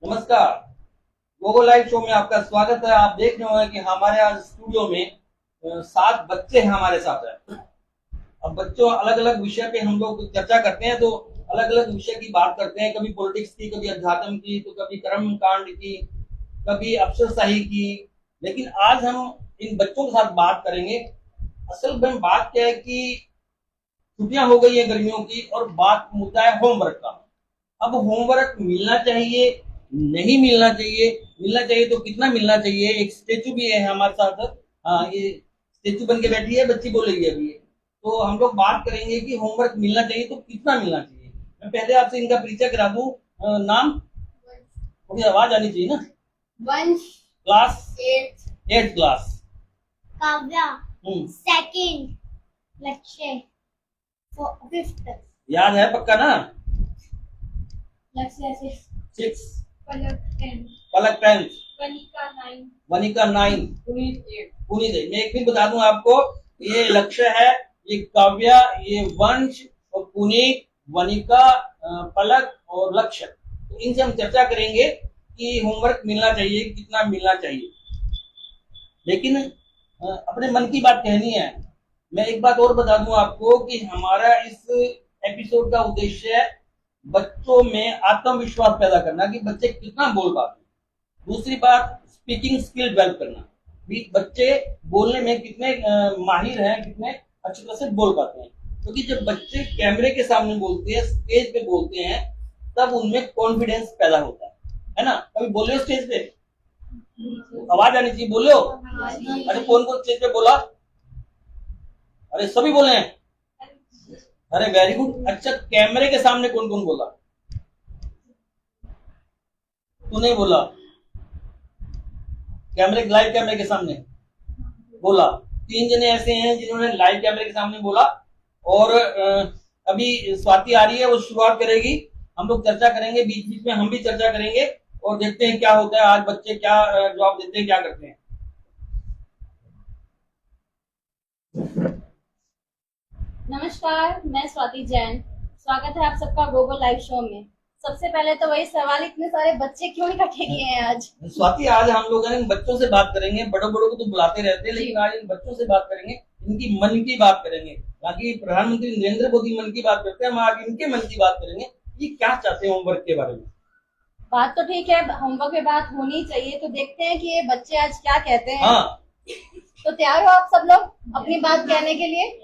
नमस्कार। Gogo live show में आपका स्वागत है। आप देख रहे होंगे कि हमारे आज स्टूडियो में 7 बच्चे हमारे साथ हैं। अब बच्चों अलग अलग विषय पे हम लोग चर्चा करते हैं, तो अलग अलग विषय की बात करते हैं। कभी पॉलिटिक्स की, कभी अध्यात्म की, तो कभी कर्म कांड की, कभी अफसरशाही की। लेकिन आज हम इन बच्चों के साथ बात करेंगे। असल में बात क्या है कि छुट्टियां हो गई है गर्मियों की, और बात मुद्दा है होमवर्क का। अब होमवर्क मिलना चाहिए, नहीं मिलना चाहिए, मिलना चाहिए तो कितना मिलना चाहिए। एक स्टेचू भी है हमारे साथ। हाँ, ये स्टेचू बन के बैठी है, बच्ची बोलेगी अभी। तो हम लोग बात करेंगे कि होमवर्क मिलना चाहिए तो कितना मिलना चाहिए। मैं पहले आपसे इनका परिचय करा दूं। नाम, थोड़ी आवाज आनी चाहिए ना। वंश class 8, 8th class. Kavya 2nd, लक्ष्य 5th, याद है पक्का ना। लक्ष्य 6, पलक 10, पलक 10, वनिका 9, वनिका 9, पुनीत 8। पुनीत है। मैं एक भी बता दूं आपको, ये लक्ष्य है, ये काव्या, ये वंश और पुनीत, वनिका, पलक और लक्ष्य। तो इनसे हम चर्चा करेंगे कि होमवर्क मिलना चाहिए, कितना मिलना चाहिए। लेकिन अपने मन की बात कहनी है। मैं एक बात और बता दूं आपको कि हमारा इस एपिसोड का उद्देश्य है बच्चों में आत्मविश्वास पैदा करना, कि बच्चे कितना बोल पाते हैं। दूसरी बात, स्पीकिंग स्किल डेवलप करना, भी बच्चे बोलने में कितने माहिर हैं, कितने अच्छी तरह से बोल पाते हैं। क्योंकि जब बच्चे कैमरे के सामने बोलते हैं, स्टेज पे बोलते हैं, तब उनमें कॉन्फिडेंस पैदा होता है ना। कभी बोले हो स्टेज पे, आवाज आनी चाहिए, बोलो। अरे कौन कौन स्टेज पे बोला? अरे सभी बोले हैं। अरे वेरी गुड। अच्छा, कैमरे के सामने कौन कौन बोला? तूने बोला? लाइव कैमरे के सामने बोला। 3 जने ऐसे हैं जिन्होंने लाइव कैमरे के सामने बोला। और अभी स्वाति आ रही है, वो शुरुआत करेगी। हम लोग चर्चा करेंगे, बीच बीच में हम भी चर्चा करेंगे, और देखते हैं क्या होता है। आज बच्चे क्या जवाब देते हैं, क्या करते हैं। नमस्कार, मैं स्वाति जैन। स्वागत है आप सबका गोगो लाइव शो में। सबसे पहले तो वही सवाल, इतने सारे बच्चे क्यों इकट्ठे किए हैं आज? स्वाति, आज हम लोग इन बच्चों से बात करेंगे। बड़ों बड़ों को तो बुलाते रहते हैं, लेकिन आज इन बच्चों से बात करेंगे, इनकी मन की बात करेंगे। बाकी प्रधानमंत्री नरेंद्र मोदी मन की बात करते हैं, हम आज इनके मन की बात करेंगे कि क्या चाहते हैं होमवर्क के बारे में। बात तो ठीक है, होमवर्क में बात होनी चाहिए, तो देखते हैं कि ये बच्चे आज क्या कहते हैं। हाँ, तो तैयार हो आप सब लोग अपनी बात कहने के लिए?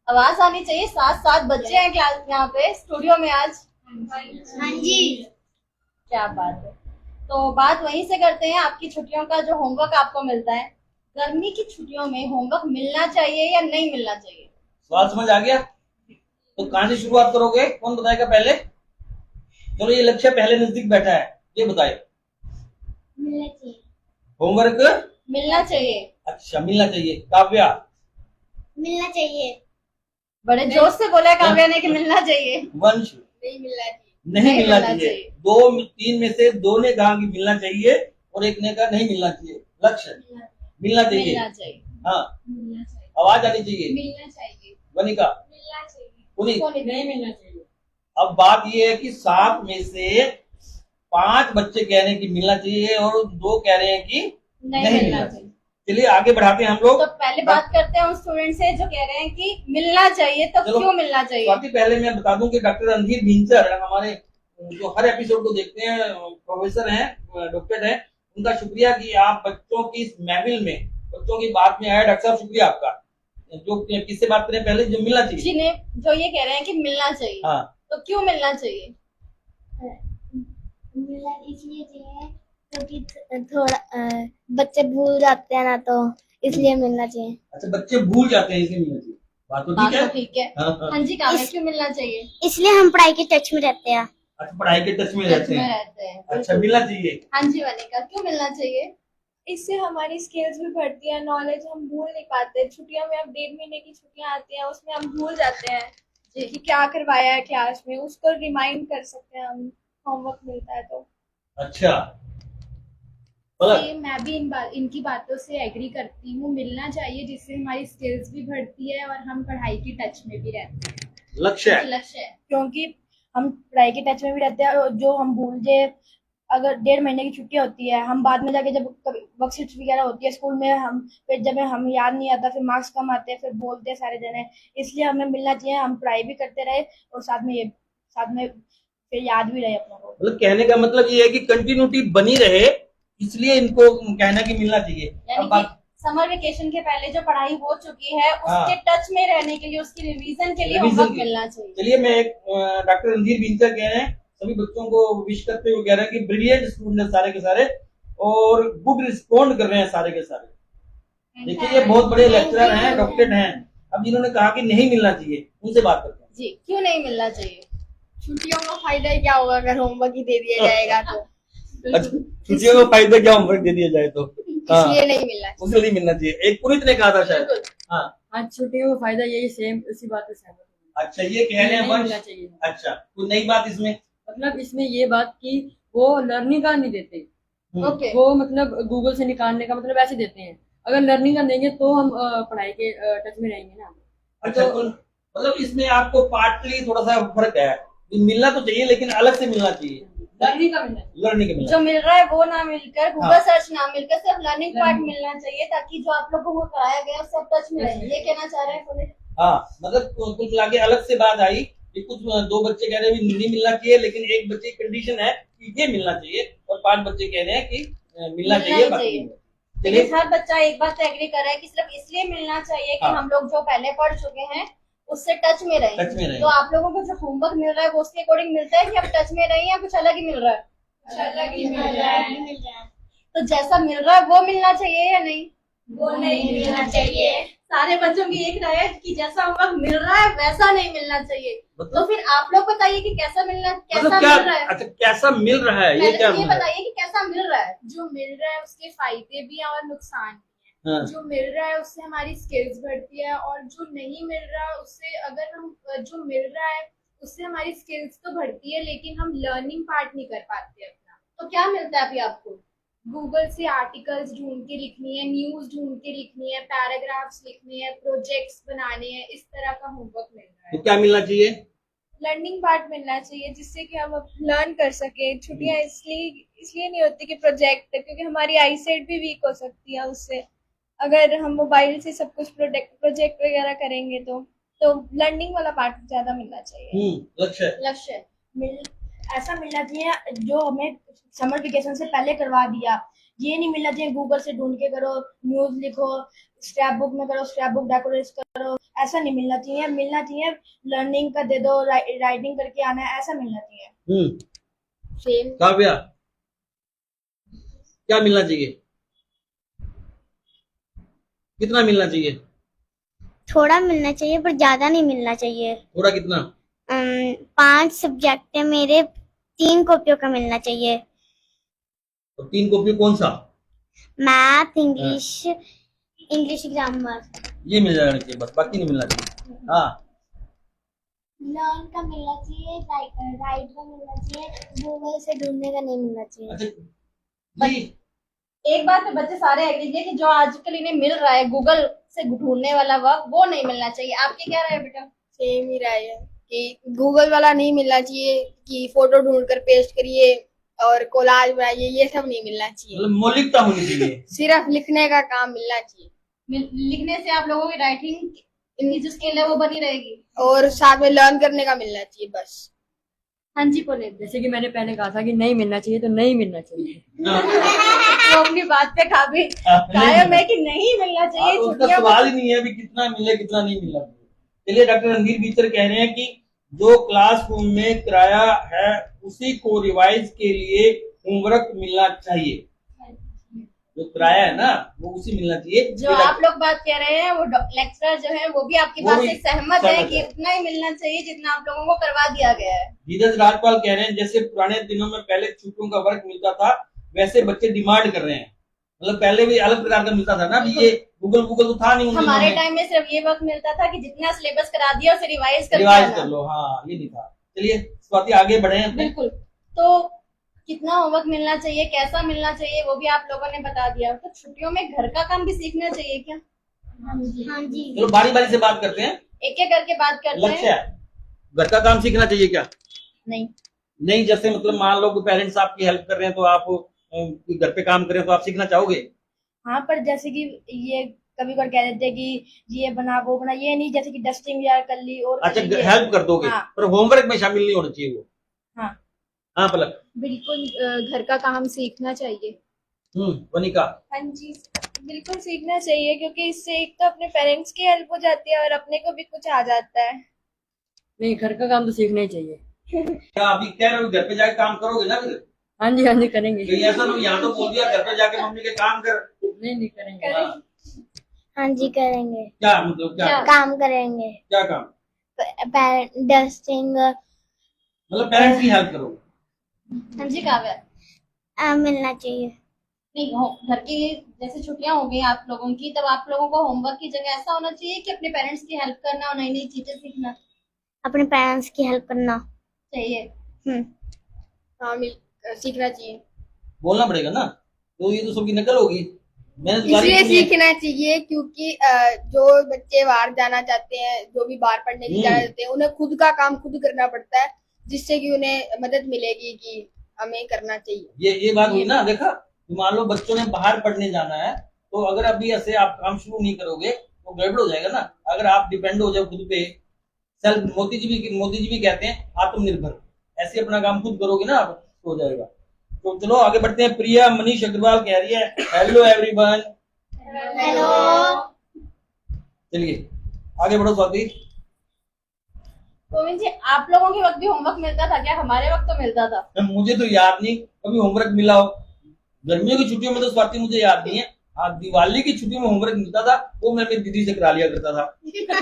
आवाज आनी चाहिए। 7 बच्चे हैं क्लास यहाँ पे स्टूडियो में आज। हाँ जी। क्या बात है। तो बात वहीं से करते हैं, आपकी छुट्टियों का जो होमवर्क आपको मिलता है, गर्मी की छुट्टियों में होमवर्क मिलना चाहिए या नहीं मिलना चाहिए? सवाल समझ आ गया? तो कहां से शुरुआत करोगे, कौन बताएगा पहले? चलो, ये लक्ष्य पहले नजदीक बैठा है, ये बताए। मिलना चाहिए। होमवर्क मिलना चाहिए। अच्छा, मिलना चाहिए। काव्या? मिलना चाहिए। बड़े जोश से बोला काव्या ने कि मिलना चाहिए। वंश? नहीं मिलना चाहिए। नहीं मिलना चाहिए। 3 में से 2 ने कहा कि मिलना चाहिए, और एक ने कहा नहीं मिलना चाहिए। लक्ष्य? मिलना चाहिए। मिलना चाहिए। हाँ, मिलना चाहिए। आवाज आनी चाहिए। मिलना चाहिए। वनिका? मिलना चाहिए। पुनीत? नहीं मिलना चाहिए। अब बात ये है कि 7 में से 5 बच्चे कह रहे हैं कि मिलना चाहिए, और 2 कह रहे हैं कि नहीं मिलना चाहिए। चलिए आगे बढ़ाते हैं हम लोग। तो पहले बात करते हैं उन स्टूडेंट से जो कह रहे हैं कि मिलना चाहिए, तो चलो, क्यों मिलना चाहिए? स्वाति, पहले मैं बता दूं कि डॉक्टर रणधीर भिंसर हमारे जो हर एपिसोड को देखते हैं, प्रोफेसर हैं, डॉक्टर हैं, उनका शुक्रिया कि आप बच्चों की इस महफिल में बच्चों की बात में आए। डॉक्टर साहब, शुक्रिया आपका। जो किससे बात करें पहले? जो मिलना चाहिए। जिन्हें जो ये कह रहे हैं कि मिलना चाहिए, हाँ, तो क्यों मिलना चाहिए? मिलना इसलिए चाहिए क्योंकि थोड़ा बच्चे भूल जाते हैं ना, तो इसलिए मिलना चाहिए। अच्छा, बच्चे भूल जाते हैं इसलिए मिलना चाहिए। बात तो बात ठीक है। तो ठीक है। हाँ, हाँ। हाँ जी, काव्या, क्यों मिलना चाहिए? इसलिए हम पढ़ाई के टच में रहते हैं। अच्छा, पढ़ाई के टच में टच रहते में हैं। रहते हैं। अच्छा, मिलना चाहिए। हाँ जी वनिका, क्यों मिलना चाहिए? इससे हमारी स्किल्स भी बढ़ती है, नॉलेज हम भूल नहीं पाते। छुट्टियों में अब 1.5 महीने की छुट्टियां आती हैं, उसमें हम भूल जाते हैं कि क्या करवाया है क्लास में, उसको रिमाइंड कर सकते हैं हम, होमवर्क मिलता है तो। अच्छा, मैं भी इनकी बातों से एग्री करती हूँ, मिलना चाहिए, जिससे हमारी स्किल्स भी बढ़ती है और हम पढ़ाई की टच में भी रहते हैं। लक्ष्य है। लक्ष्य है। क्योंकि हम पढ़ाई के टच में भी रहते हैं, और जो हम भूल जाए अगर 1.5 महीने की छुट्टियां होती है, हम बाद में जाके जब कभी वर्कशीट वगैरह होती है स्कूल में, हम फिर जब हम याद नहीं आता, फिर मार्क्स कम आते हैं, फिर बोलते हैं सारे जने। इसलिए हमें मिलना चाहिए, हम पढ़ाई भी करते रहे और साथ में फिर याद भी रहे अपना को। मतलब कहने का मतलब ये है कि कंटिन्यूटी बनी रहे, इसलिए इनको कहना कि मिलना चाहिए। यानी अब बात कि समर वेकेशन के पहले जो पढ़ाई हो चुकी है हाँ। उसके टच में रहने के लिए, उसकी रिवीजन के लिए रिवीजन होमवर्क के- मिलना चाहिए। चलिए मैं एक डॉक्टर रणधीर बींचा कह रहे हैं, सभी बच्चों को विश करते हुए कह रहे हैं कि ब्रिलियंट स्टूडेंट सारे के सारे और गुड रिस्पॉन्ड कर रहे हैं सारे के सारे। देखिए ये बहुत बड़े लेक्चरर हैं, डॉक्टर हैं। अब जिन्होंने कहा कि नहीं मिलना चाहिए, उनसे बात करते हैं। जी, क्यों नहीं मिलना चाहिए? छुट्टियों का फायदा क्या होगा अगर होमवर्क ही दे दिया जाएगा तो? अच्छा, छुट्टियों का फायदा क्या, होमवर्क दे दिया जाए तो? हाँ, इसलिए नहीं मिलना चाहिए। उससे नहीं मिलना चाहिए। एक पुनीत ने कहा था शायद। हाँ, आज छुट्टियों का फायदा यही, सेम उसी बात पे सहमत हूँ। अच्छा ये कह रहे हैं नहीं वंश। मिलना चाहिए। अच्छा, कोई नई बात इसमें? मतलब इसमें ये बात कि वो लर्निंग का नहीं देते, ओके, वो मतलब गूगल से निकालने का मतलब ऐसे देते हैं। अगर लर्निंग का देंगे तो हम पढ़ाई के टच में रहेंगे ना। अच्छा, तो मतलब इसमें आपको पार्टली थोड़ा सा फर्क है, मिलना तो चाहिए लेकिन अलग से मिलना चाहिए, लर्निंग का मिलना चाहिए। लर्निंग के मिलना। जो मिल रहा है वो ना मिलकर, गूगल हाँ। सर्च ना मिलकर, सिर्फ लर्निंग पार्ट मिलना चाहिए, ताकि जो आप लोगों को कराया गया उससे आप टच में रहें। ये कहना चाह रहे हैं पुनीत? हाँ, मतलब कुल मिला के अलग से बात आई कि कुछ 2 बच्चे कह रहे हैं भी नहीं मिलना चाहिए, लेकिन एक बच्चे की कंडीशन है कि ये मिलना चाहिए, और 5 बच्चे कह रहे हैं कि मिलना चाहिए, ही बाकी चाहिए। नहीं। चलिए, लेकिन हर बच्चा एक बात एग्री कर रहा है कि सिर्फ इसलिए मिलना चाहिए कि हाँ। हम लोग जो पहले पढ़ चुके हैं उससे टच में रहें। टच में रहें। तो आप लोगों को जो होमवर्क मिल रहा है वो उसके अकॉर्डिंग मिलता है कि आप टच में रहें, या कुछ अलग ही मिल रहा है? अलग ही मिल रहा है। तो जैसा मिल रहा है वो मिलना चाहिए या नहीं? वो नहीं मिलना चाहिए। सारे बच्चों की एक राय है कि जैसा होमवर्क मिल रहा है वैसा नहीं मिलना चाहिए। तो फिर आप लोग बताइए कि कैसा मतलब क्या, मिल रहा है? अच्छा कैसा मिल रहा है, ये पहले क्या तो ये मिल रहा है? बताइए कि कैसा मिल रहा है। जो मिल रहा है उसके फायदे भी हैं और नुकसान भी हाँ। हैं। जो मिल रहा है उससे हमारी स्किल्स बढ़ती है, और जो नहीं मिल रहा उससे, अगर हम जो मिल रहा है उससे हमारी स्किल्स तो बढ़ती है, लेकिन हम लर्निंग पार्ट नहीं कर पाते अपना। तो क्या मिलता है अभी आपको? गूगल से आर्टिकल्स ढूंढ के लिखनी है, न्यूज ढूंढ के लिखनी है, पैराग्राफ्स लिखने हैं, प्रोजेक्ट्स बनाने हैं, इस तरह का होमवर्क मिल रहा तो है। क्या मिलना चाहिए? लर्निंग पार्ट मिलना चाहिए जिससे कि हम लर्न कर सके। छुट्टियां इसलिए नहीं होती कि प्रोजेक्ट, क्योंकि हमारी आईसाइट भी वीक हो सकती है उससे। अगर हम मोबाइल से सब कुछ प्रोजेक्ट वगैरह करेंगे तो लर्निंग वाला पार्ट ज्यादा मिलना चाहिए। लक्ष्य ऐसा मिलना चाहिए जो हमें समर वेकेशन से पहले करवा दिया। ये नहीं मिलना चाहिए गूगल से ढूंढ के करो, न्यूज लिखो, स्क्रैप बुक में करो, स्क्रैप बुक डेकोरेट करो, ऐसा नहीं मिलना चाहिए। मिलना चाहिए लर्निंग का दे दो, राइटिंग करके आना है, ऐसा मिलना चाहिए। सेम। काव्या, क्या मिलना चाहिए, कितना मिलना चाहिए? थोड़ा मिलना चाहिए पर ज्यादा नहीं मिलना चाहिए। थोड़ा कितना? 5 सब्जेक्ट है मेरे, 3 कॉपियों का मिलना चाहिए। तो 3 कॉपी कौन सा? Math, English grammar. ये मिल जाना चाहिए बस, बाकी नहीं मिलना चाहिए। हाँ, लर्न का मिलना चाहिए, राइट का मिलना चाहिए, गूगल से ढूंढने का नहीं मिलना चाहिए। अच्छा जी, एक बात पे बच्चे सारे एग्री है कि जो आजकल इन्हें मिल रहा है गूगल से ढूंढने वाला वर्क, वो नहीं मिलना चाहिए। आपकी क्या राय है बेटा? सेम ही राय है कि गूगल वाला नहीं मिलना चाहिए कि फोटो ढूंढ कर पेस्ट करिए और कोलाज बनाइए, ये सब नहीं मिलना चाहिए। मतलब मौलिकता होनी चाहिए। सिर्फ लिखने का काम मिलना चाहिए लिखने से आप लोगों की राइटिंग, इनकी जो स्किल है वो बनी रहेगी। और साथ में लर्न करने का मिलना चाहिए बस। हाँ जी पुनीत, जैसे कि मैंने पहले कहा था कि नहीं मिलना चाहिए तो नहीं मिलना चाहिए। वो अपनी बात पे कायम है कि नहीं मिलना चाहिए। उसका छुट्टियां सवाल ही नहीं है अभी कितना मिले कितना नहीं मिलना चाहिए। चलिए, डॉक्टर रणधीर बीचर कह रहे हैं कि जो क्लासरूम में कराया है उसी को रिवाइज के लिए होमवर्क मिलना चाहिए। जो कराया है ना वो उसी मिलना चाहिए। जो आप लोग बात कह रहे हैं वो लेक्चरर जो है वो भी आपकी वो बात भी से सहमत है सहमत कि है। उतना ही मिलना चाहिए जितना आप लोगों को करवा दिया गया है। धीरज राजपाल कह रहे हैं जैसे पुराने दिनों में पहले छुट्टियों का वर्क मिलता था वैसे बच्चे डिमांड कर रहे हैं। मतलब पहले भी अलग प्रकार का मिलता था ना, अभी ये गूगल तो था नहीं उन दिनों हमारे में। टाइम में सिर्फ ये वक्त मिलता था कि जितना सिलेबस करा दिया उसे रिवाइज कर रिवाइज कर दिया। लो, हाँ ये नहीं था। चलिए स्वाति आगे बढ़े हैं। बिल्कुल, तो कितना होमवर्क मिलना चाहिए, कैसा मिलना चाहिए, वो भी आप लोगों ने बता दिया। तो छुट्टियों में घर का काम भी सीखना चाहिए क्या? हाँ जी। चलो बारी बारी से बात करते हैं। एक एक करके बात करते लक्ष्य हैं। है, घर का काम सीखना चाहिए क्या? नहीं, नहीं, जैसे मतलब मान लो कि पेरेंट्स आपकी हेल्प कर रहे हैं तो आप कोई घर पे काम करें तो आप सीखना चाहोगे? हाँ, पर जैसे कि ये कभी कभार कह देते हैं कि ये बना वो बना, ये नहीं, जैसे कि डस्टिंग यार कर ली और अच्छा, कर ली, हेल्प कर दोगे, हाँ। पर होमवर्क में शामिल नहीं होना चाहिए वो। हाँ। हाँ पलक। बिल्कुल घर का काम सीखना चाहिए। वनिका। हाँ जी, बिल्कुल सीखना चाहिए, क्योंकि इससे एक तो अपने पेरेंट्स की हेल्प हो जाती है और अपने को भी कुछ आ जाता है। नहीं, घर का काम तो सीखना ही चाहिए। क्या अभी कह रहे हो घर पे जाके काम करोगे ना फिर? हाँ जी करेंगे। कहीं ऐसा नहीं यहाँ तो बोल दिया घर पे जाके मम्मी के काम कर। नहीं करेंगे। हाँ। हाँ जी करेंगे, क्या मतलब क्या काम करेंगे, क्या काम? डस्टिंग मतलब पेरेंट्स की हेल्प करोगे? हाँ जी काव्या। मिलना चाहिए। नहीं घर की जैसे छुट्टियां हो गई आप लोगों की, तब आप लोगों को होमवर्क की जगह ऐसा होना चाहिए कि अपने पेरेंट्स की हेल्प करना और नई नई चीजें सीखना अपने पेरेंट्स की हेल्प करना चाहिए। हाँ, सीखना चाहिए। बोलना पड़ेगा ना, तो ये तो सबकी नकल होगी। मैंने तो इसलिए गाली सीखना चाहिए क्योंकि जो बच्चे बाहर जाना चाहते हैं, जो भी बाहर पढ़ने की जाना चाहते हैं, उन्हें खुद का काम खुद करना पड़ता है, जिससे कि उन्हें मदद मिलेगी कि हमें करना चाहिए। ये बात हुई ना, देखा, मान लो बच्चों ने बाहर पढ़ने जाना है तो अगर अभी ऐसे आप काम शुरू नहीं करोगे तो गड़बड़ हो जाएगा ना। अगर आप डिपेंड हो जाओ खुद पे, सेल्फ, मोदी जी भी कहते हैं आत्मनिर्भर, ऐसे अपना काम खुद करोगे ना आप तो हो जाएगा। तो चलो आगे बढ़ते हैं। प्रिया मनीष अग्रवाल कह रही है हेलो एवरीवन। हेलो। चलिए आगे बढ़ो स्वाति। गोविंद जी, आप लोगों के वक्त भी होमवर्क मिलता था क्या? हमारे वक्त तो मिलता था। मुझे तो याद नहीं कभी होमवर्क मिला हो। गर्मियों की छुट्टियों में तो स्वाति मुझे याद नहीं है। हाँ, दिवाली की छुट्टियों में होमवर्क मिलता था, वो मैं मेरी दीदी से करा लिया करता था,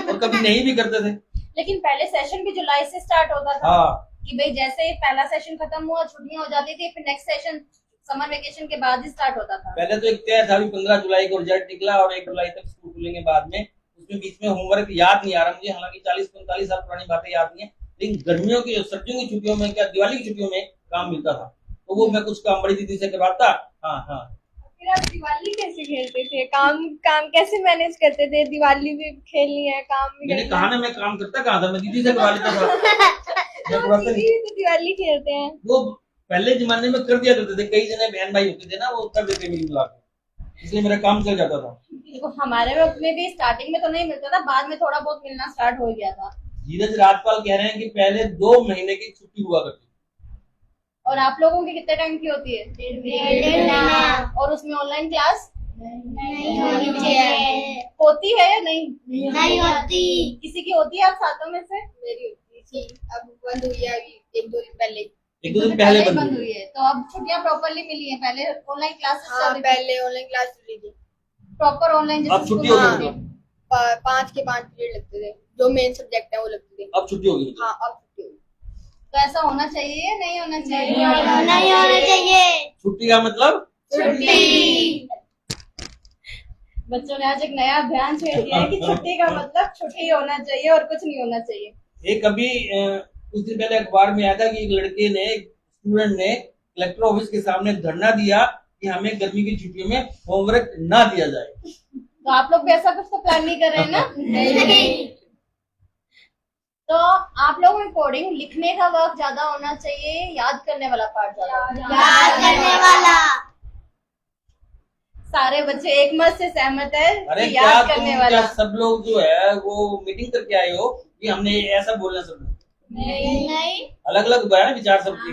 और कभी नहीं भी करते थे। लेकिन पहले सेशन भी जुलाई से स्टार्ट होता था। हाँ, कि भाई जैसे ही पहला सेशन खत्म हुआ छुट्टियां हो जाती थी, फिर नेक्स्ट सेशन समर वेकेशन के बाद ही स्टार्ट होता था। पहले तो एक तय था 15 जुलाई को रिजल्ट निकला और 1 जुलाई तक स्कूल खुलेंगे बाद में। उसमें बीच में होमवर्क याद नहीं आ रहा मुझे, हालांकि 40-45 साल पुरानी बातें याद नहीं है। लेकिन गर्मियों की सर्दियों की छुट्टियों में, क्या दिवाली की छुट्टियों में काम मिलता था, तो वो मैं कुछ काम बड़ी दीदी से करवाता। हाँ। फिर आप दिवाली कैसे खेलते थे? काम कैसे मैनेज करते थे? दिवाली भी खेलनी है, काम भी मैंने करना कहा ना, मैं काम करता कहाँ था, मैं दीदी से करवा लेता था। मैं करवाता नहीं। दीदी तो दिवाली खेलते हैं। वो पहले जमाने में कर दिया करते थे, कई जने बहन भाई होते थे ना, वो कर देते मिल मिला के, इसलिए मेरा काम चल जाता था। देखो हमारे वक्त में भी स्टार्टिंग में तो नहीं मिलता था, बाद में थोड़ा बहुत मिलना स्टार्ट हो गया था। धीरज राजपाल कह रहे हैं कि पहले 2 महीने की छुट्टी हुआ करती। और आप लोगों की कितने टाइम की होती है? 1.5 महीना। और उसमें ऑनलाइन क्लास नहीं होनी चाहिए। होती है या नहीं? नहीं होती। किसी की होती है आप सातों में से? मेरी होती थी, अब बंद हुई है अभी 1-2 दिन पहले। 1-2 दिन पहले ही बंद हुई है, तो अब छुट्टियां प्रॉपरली मिली है। पहले ऑनलाइन क्लासेस हाँ, पहले ऑनलाइन क्लास चली थी, प्रॉपर ऑनलाइन। अब छुट्टी हो गई। 5 के 5 पीरियड लगते थे, जो मेन सब्जेक्ट है वो लगते थे। अब छुट्टी हो गई। हाँ, अब छुट्टी हो गई। तो ऐसा होना चाहिए या नहीं होना चाहिए? नहीं होना चाहिए। छुट्टी का मतलब छुट्टी। बच्चों ने आज एक नया अभियान छेड़ दिया है कि छुट्टी का मतलब छुट्टी होना चाहिए और कुछ नहीं होना चाहिए। एक अभी कुछ दिन पहले अखबार में आया था कि एक लड़के ने, स्टूडेंट ने कलेक्टर ऑफिस के सामने धरना दिया कि हमें गर्मी की छुट्टियों में होमवर्क ना दिया जाए। तो आप लोग भी ऐसा कुछ तो प्लान नहीं कर रहे हैं ना? नहीं। तो आप लोगों में कोडिंग लिखने का वर्क ज्यादा होना चाहिए, याद करने वाला पार्ट ज्यादा? याद करने वाला। सारे बच्चे एक मत से सहमत है अरे कि क्या याद तुम, करने क्या वाला? सब लोग जो है वो मीटिंग करके आए हो कि हमने ऐसा बोलना सब लोग? नहीं। अलग अलग है ना विचार सबके।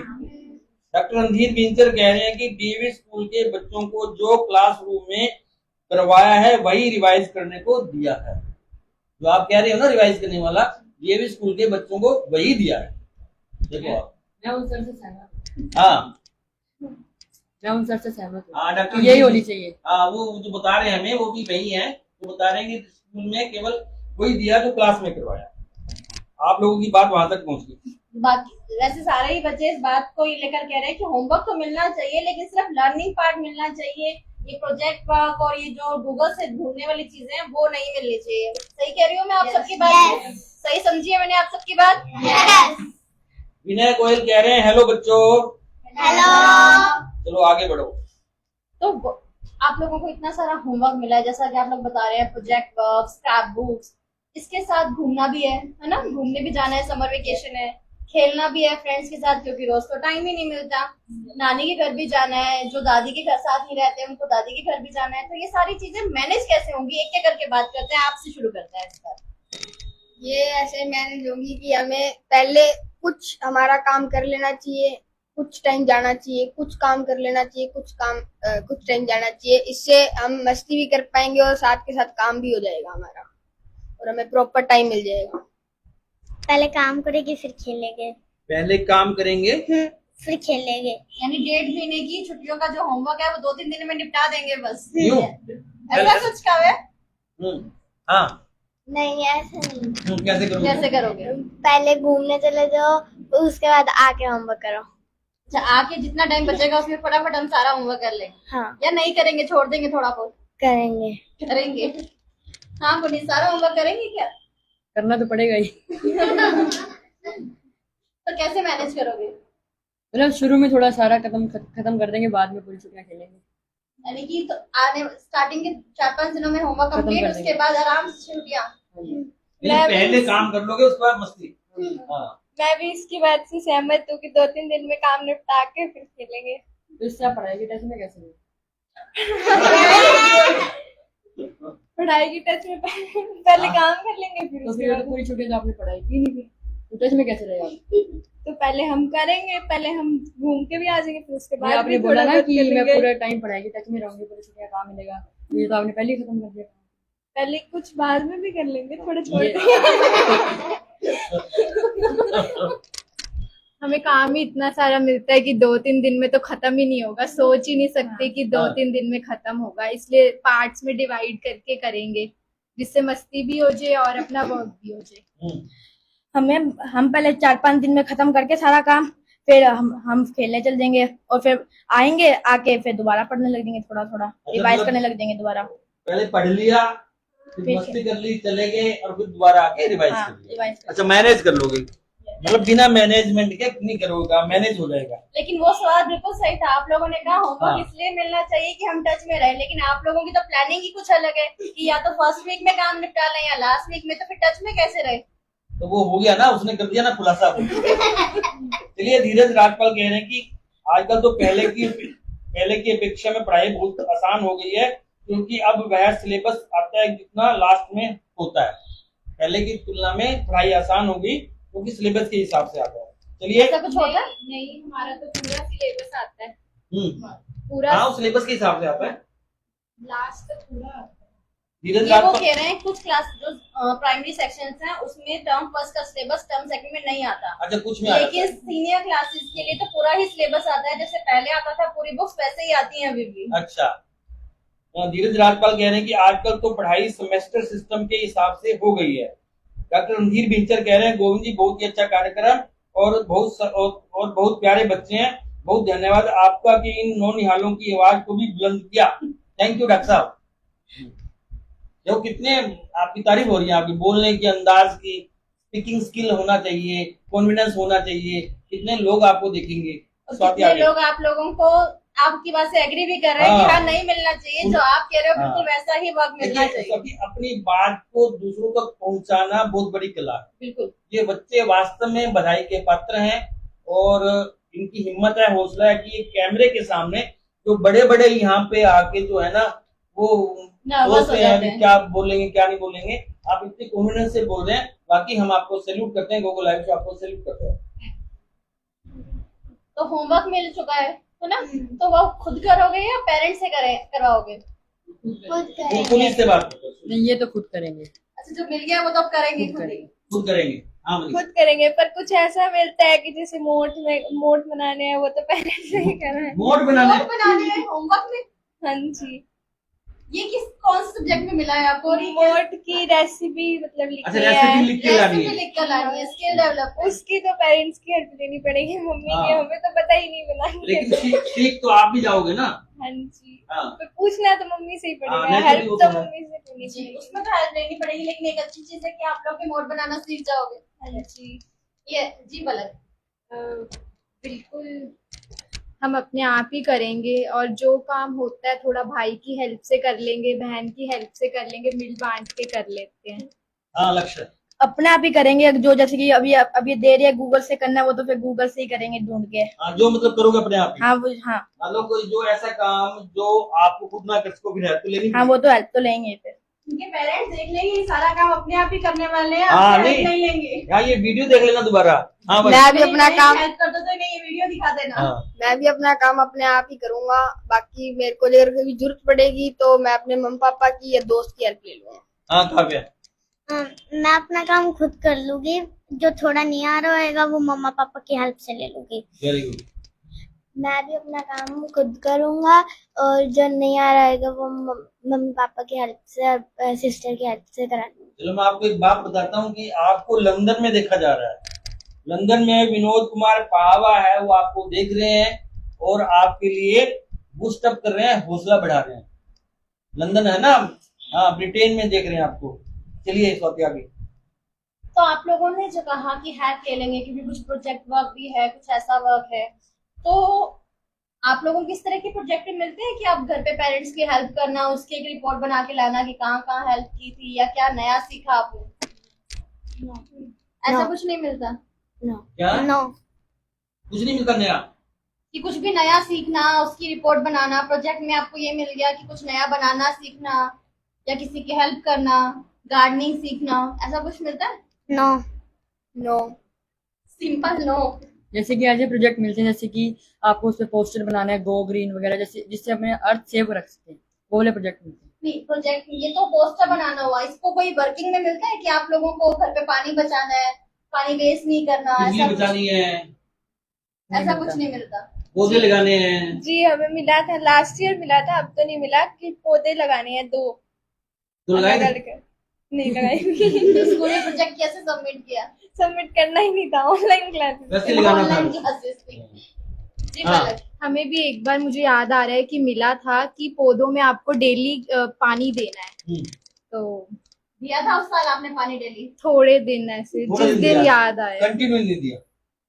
डॉक्टर रणधीर बिंचर कह रहे हैं कि डीवी स्कूल के बच्चों को जो क्लासरूम में करवाया है वही रिवाइज करने को दिया है। जो आप कह रहे हो ना रिवाइज करने वाला, डीवी स्कूल के बच्चों को वही दिया है। देखो आप। मैं उन सर से सहमत हूँ। हाँ, मैं उन सर से सहमत हूँ। हाँ, डॉक्टर यही होनी चाहिए। हाँ, वो जो बता रहे हैं हमें वो भी वही है। वो बता रहे हैं कि स्कूल में केवल वही दिया जो क्लास में करवाया। आप लोगों की बात वहां तक पहुंच गई। बाकी वैसे सारे ही बच्चे इस बात को ये लेकर कह रहे हैं कि होमवर्क तो मिलना चाहिए, लेकिन सिर्फ लर्निंग पार्ट मिलना चाहिए। ये प्रोजेक्ट वर्क और ये जो गूगल से ढूंढने वाली चीजें हैं वो नहीं मिलनी चाहिए। सही कह रही हूँ मैं आप सबकी बात? सही समझी है मैंने आप सबकी बात? विनय गोयल कह रहे हैं हेलो बच्चों। हेलो। चलो आगे बढ़ो। तो आप लोगों को इतना सारा होमवर्क मिला है, जैसा कि आप लोग बता रहे हैं, प्रोजेक्ट वर्क, स्क्रैप बुक्स, इसके साथ घूमना भी है ना? घूमने भी जाना है, समर वेकेशन है, खेलना भी है फ्रेंड्स के साथ, क्योंकि रोज तो टाइम ही नहीं मिलता। नानी के घर भी जाना है, जो दादी के घर साथ ही रहते हैं उनको दादी के घर भी जाना है। तो ये सारी चीजें मैनेज कैसे होंगी, एक एक करके बात करते हैं। आपसे शुरू करते हैं इस बार। ये ऐसे मैनेज होगी कि हमें पहले कुछ हमारा काम कर लेना चाहिए, कुछ टाइम जाना चाहिए, कुछ काम कर लेना चाहिए, कुछ टाइम जाना चाहिए। इससे हम मस्ती भी कर पाएंगे और साथ के साथ काम भी हो जाएगा हमारा, और हमें प्रॉपर टाइम मिल जाएगा। पहले काम करेंगे फिर खेलेंगे। पहले काम करेंगे फिर खेलेंगे। यानी 1.5 महीने की छुट्टियों का जो होमवर्क है वो 2-3 दिन में निपटा देंगे बस, क्यों? ऐसा कुछ का है? हाँ। नहीं ऐसा नहीं। कैसे करोगे? कैसे करोगे? पहले घूमने चले जाओ, फिर उसके बाद आके होमवर्क करो। अच्छा, आके जितना टाइम बचेगा उसमें फटाफट हम सारा होमवर्क कर लेंगे, हाँ या नहीं करेंगे, छोड़ देंगे थोड़ा बहुत? करेंगे। करेंगे। हाँ पुनीत, सारा होमवर्क करेंगे क्या? करना तो पड़ेगा ही। तो कैसे मैनेज करोगे? मतलब शुरू में थोड़ा सारा खत्म कर देंगे, बाद में पूरी छुट्टियां खेलेंगे। यानी कि तो आने स्टार्टिंग के 4-5 दिनों में होमवर्क खत्म कंप्लीट, कर उसके देंगे। बाद आराम से छुट्टियां। पहले काम कर लोगे उसके बाद मस्ती। हाँ। मैं भी इसकी बात से सहमत हूँ कि 2-3 दिन में काम निपटा के फिर खेलेंगे। तो इससे आप पढ़ाई के टेस्ट में कैसे होंगे? पढ़ाई की टच में पहले काम कर लेंगे, फिर तो उसके फिर बाद तो पूरी छुट्टियां तो आपने पढ़ाई की नहीं, फिर तो टच में कैसे रहेगा आप? तो पहले हम करेंगे, पहले हम घूम के भी आ जाएंगे, फिर उसके ये बाद आपने भी बोला थोड़ा ना बहुत कि कर मैं लेंगे। पूरा टाइम पढ़ाई के टच में रहूंगी, पूरी छुट्टियां कहाँ मिलेगा? ये तो आपने पहले ही खत्म कर दिया। पहले कुछ बाद में भी कर लेंगे, थोड़ा छोड़ ये- हमें काम ही इतना सारा मिलता है कि 2-3 दिन में तो खत्म ही नहीं होगा। सोच ही नहीं सकते कि 2-3 दिन में खत्म होगा, इसलिए पार्ट्स में डिवाइड करके करेंगे, जिससे मस्ती भी हो जाए और अपना वर्क भी हो जाए। हम पहले 4-5 दिन में खत्म करके सारा काम, फिर हम खेलने चल देंगे और फिर आएंगे, आके फिर दोबारा पढ़ने लग जाएंगे, थोड़ा थोड़ा रिवाइज मतलब करने लग जाएंगे दोबारा। पहले पढ़ लिया, फिर फिर मस्ती कर ली, चले गए और फिर दोबारा आके रिवाइज हाँ, कर लिया। रिवाइज कर अच्छा, मैनेज कर लोगे, मतलब बिना मैनेजमेंट के नहीं करोगे, मैनेज हो जाएगा। लेकिन वो सवाल बिल्कुल सही था। आप लोगों ने कहा होमवर्क हाँ। इसलिए मिलना चाहिए कि हम टच में रहे, लेकिन आप लोगों की तो प्लानिंग ही कुछ अलग है कि या तो फर्स्ट वीक में काम निपटा लें या लास्ट वीक में, तो फिर टच में कैसे रहे? तो वो हो गया ना, उसने कर दिया ना खुलासा। चलिए, धीरज राजपाल कह रहे हैं कि आजकल तो पहले की अपेक्षा में पढ़ाई बहुत आसान हो गई है, क्योंकि अब वह सिलेबस आता है जितना लास्ट में होता है। पहले की तुलना में पढ़ाई आसान हो गई क्योंकि सिलेबस के हिसाब से आता है। चलिए, ऐसा कुछ होता है? नहीं, हमारा तो पूरा सिलेबस आता है, पूरा हाँ, सिलेबस के हिसाब से आता है। लास्ट तक पूरा आता है। धीरज ये वो राजपाल कह रहे हैं कुछ क्लास जो प्राइमरी सेक्शंस हैं उसमें टर्म फर्स्ट का सिलेबस टर्म सेकंड में नहीं आता, अच्छा, कुछ में आ जाता है। लेकिन सीनियर क्लासेस के लिए तो पूरा ही सिलेबस आता है। जैसे पहले आता था पूरी बुक्स, वैसे ही आती हैं अभी भी। अच्छा, धीरज राजपाल कह रहे हैं कि आजकल तो पढ़ाई सेमेस्टर सिस्टम के हिसाब से हो गई है। डॉक्टर रणधीर बिंचर कह रहे हैं, गोविंद जी बहुत ही अच्छा कार्यक्रम और बहुत प्यारे बच्चे हैं। बहुत धन्यवाद आपका कि इन नौनिहालों की आवाज को भी बुलंद किया। थैंक यू डॉक्टर साहब। जो कितने आपकी तारीफ हो रही है, आपकी बोलने के अंदाज की, स्पीकिंग स्किल होना चाहिए, कॉन्फिडेंस होना चाहिए। कितने लोग आपको देखेंगे, और स्वाति कितने आगे। लोग आप लोगों को आपकी बात से एग्री भी कर रहे हैं कि हाँ। हाँ नहीं मिलना चाहिए, जो आप कह रहे हो हाँ। बिल्कुल वैसा ही वर्क मिलना देखिए, चाहिए। सभी अपनी बात को दूसरों तक पहुंचाना बहुत बड़ी कला है। बिल्कुल। ये बच्चे वास्तव में बधाई के पात्र हैं और इनकी हिम्मत है, हौसला है कि ये कैमरे के सामने जो बड़े बड़े यहाँ पे आके जो है ना वो नर्वस हो सोचते हैं जाते कि हैं। क्या बोलेंगे क्या नहीं बोलेंगे। आप इतने कॉन्फिडेंस से बोल रहे हैं, बाकी हम आपको सैल्यूट करते हैं, गोगो लाइव से आपको सैल्यूट करते हैं। तो होमवर्क मिल चुका है ना, तो वो खुद करोगे या पेरेंट्स से करवाओगे? खुद करेंगे। पुलिस से बात करते हैं। नहीं, ये तो खुद करेंगे। अच्छा, जो मिल गया वो तो अब करेंगे खुद खुद ही। करेंगे। खुद करेंगे। हाँ, मनीष। खुद करेंगे, पर कुछ ऐसा मिलता है कि जैसे मोट बनाने हैं, वो तो पहले से ही करना है। नोट बनाने नोट बनाने हैं होमवर्क में? हाँ जी, ये कौन से सब्जेक्ट में मिला है आपको? मोट की रेसिपी मतलब अच्छा, लिखनी रेसिपी है, लिख के लानी रेसिपी है। लिख कर लानी है, स्किल डेवलपमेंट। उसकी तो पेरेंट्स की हेल्प लेनी पड़ेगी, मम्मी की हाँ। हमें तो पता ही नहीं बनानी लेकिन कैसे। सीख तो आप भी जाओगे ना। हाँ जी, हाँ, तो पूछना तो मम्मी से ही हाँ, पड़ेगा, नहीं, हेल्प वो तो तो है। मम्मी से लेनी जी, पड़ेगी। उसमें तो हेल्प लेनी पड़ेगी, लेकिन एक अच्छी चीज है कि आप लोग भी मोड बनाना सीख जाओगे। हाँ जी, ये जी पलक। बिल्कुल हम अपने आप ही करेंगे, और जो काम होता है थोड़ा भाई की हेल्प से कर लेंगे, बहन की हेल्प से कर लेंगे, मिल बांट के कर लेते हैं। हाँ, लक्ष्य। अपने आप ही करेंगे, जो जैसे कि अभी दे रही है गूगल से करना है, वो तो फिर गूगल से ही करेंगे ढूंढ के। हाँ, जो मतलब करोगे अपने आप ही। हाँ वो, हाँ मान लो कोई जो ऐसा काम जो आपको खुद ना कर सको, फिर हेल्प तो लेनी हाँ, वो तो हेल्प तो लेंगे फिर। उनके पेरेंट्स देख लेंगे ये सारा काम अपने आप ही करने वाले हैं, हाँ, आपसे नहीं। help नहीं लेंगे। हाँ, ये वीडियो देख लेना दोबारा। हाँ भाई। मैं भी अपना काम हेल्प कर दो तो नहीं, ये वीडियो दिखा देना। हाँ, मैं भी अपना काम अपने आप ही करूंगा। बाकी मेरे को अगर कभी जरूरत पड़ेगी तो मैं अपने मम्मी पापा की या दोस्त की हेल्प ले लूंगा। हाँ काव्या। मैं अपना काम खुद कर लूंगी, जो थोड़ा नहीं आ रहा होगा वो मम्मा पापा की हेल्प से ले लूंगी। Very good. मैं भी अपना काम खुद करूंगा, और जो नहीं आ रहा होगा वो मम्मी पापा की हेल्प से, सिस्टर की हेल्प से करा लूंगी। चलो मैं आपको एक बात बताता हूँ कि आपको लंदन में देखा जा रहा है। लंदन में विनोद कुमार पावा है, वो आपको देख रहे हैं और आपके लिए बूस्ट अप कर रहे हैं, हौसला बढ़ा रहे हैं। लंदन है ना, हाँ, ब्रिटेन में देख रहे हैं आपको। चलिए स्वाति आगे। तो आप लोगों ने जो कहा कि हेल्प ले लेंगे क्योंकि कुछ प्रोजेक्ट वर्क भी है, कुछ ऐसा वर्क है, तो आप लोगों को किस तरह के प्रोजेक्ट मिलते हैं कि आप घर पे पेरेंट्स की हेल्प करना, उसकी एक रिपोर्ट बना के लाना कि कहाँ कहाँ हेल्प की थी या क्या नया सीखा आपने? ऐसा No. कुछ नहीं मिलता नो क्या? नो कुछ नहीं मिलता नया? कि कुछ भी नया सीखना, उसकी रिपोर्ट बनाना, प्रोजेक्ट में आपको ये मिल गया कि कुछ नया बनाना सीखना या किसी की हेल्प करना, गार्डनिंग सीखना, ऐसा कुछ मिलता है? No no. Simple no. जैसे कि ऐसे प्रोजेक्ट मिलते हैं, जैसे कि आपको उस पे पोस्टर बनाना है, गो ग्रीन वगैरह, जैसे जिससे अपने अर्थ सेव रख सकते हैं, वो वाले प्रोजेक्ट मिलते हैं। नहीं, प्रोजेक्ट ये तो पोस्टर बनाना हुआ, इसको कोई वर्किंग में मिलता है कि आप लोगों को घर पे पानी बचाना है, पानी वेस्ट नहीं करना, बिजली ऐसा कुछ, बचानी है, ऐसा कुछ नहीं मिलता? पौधे लगाने हैं। जी हमें मिला था, लास्ट ईयर मिला था, अब तो नहीं मिला, कि पौधे लगाने हैं 2 तो लगाए थे? अलग-अलग। नहीं लगाई। स्कूल में प्रोजेक्ट कैसे सबमिट किया? सबमिट करना ही नहीं था, ऑनलाइन क्लासेस। वैसे लगाना था। ऑनलाइन क्लासेस पे। जी हाँ। पलक। हमें भी एक बार, मुझे याद आ रहा है कि मिला था कि पौधों में आपको डेली पानी देना है, हम्म। तो दिया था उस साल आपने पानी डेली? थोड़े दिन ऐसे, थोड़े जिस दिन दिन दिया। याद आया। कंटिन्यू नहीं दिया।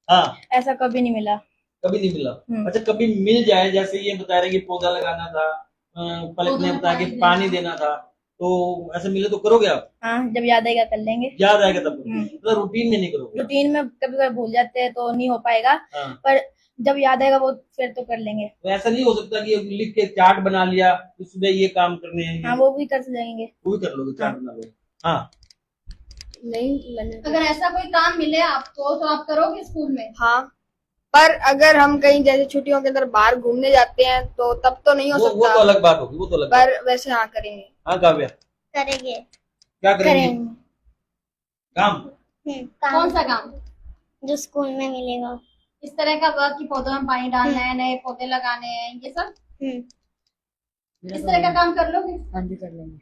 हाँ, ऐसा कभी नहीं मिला। कभी नहीं मिला। हम्म। अच्छा, कभी मिल जाए, जैसे ये बता रहे कि पौधा लगाना था, पलक पौधों ने में बताया कि पानी पानी देना। देना था, तो ऐसे मिले तो करोगे आप? हाँ, जब याद आएगा कर लेंगे। याद आएगा तब हम्म। मतलब रूटीन में नहीं करोगे? रूटीन में कभी कभी भूल जाते हैं तो नहीं हो पाएगा, हाँ। पर जब याद आएगा वो फिर तो कर लेंगे। तो ऐसा नहीं हो सकता कि लिख के चार्ट बना लिया कि सुबह ये काम करने हैं, हाँ, वो भी कर लेंगे। वो भी कर लोगे, चार्ट बना लोगे। हाँ, नहीं मैंने अगर ऐसा कोई काम मिले आपको तो आप करोगे स्कूल में? हाँ, पर अगर हम कहीं जैसे छुट्टियों के अंदर बाहर घूमने जाते हैं तो तब तो नहीं हो वो सकता। तो अलग बात होगी, वो तो अलग बात। पर वैसे हाँ करेंगे। हाँ काव्या, करेंगे क्या करेंगे? करेंगे काम? कौन सा काम? जो स्कूल में मिलेगा। इस तरह का वर्क कि पौधों में पानी डालना है, नए पौधे लगाने हैं, ये सब इस तरह का काम कर लोगे? हाँ जी, कर लेंगे।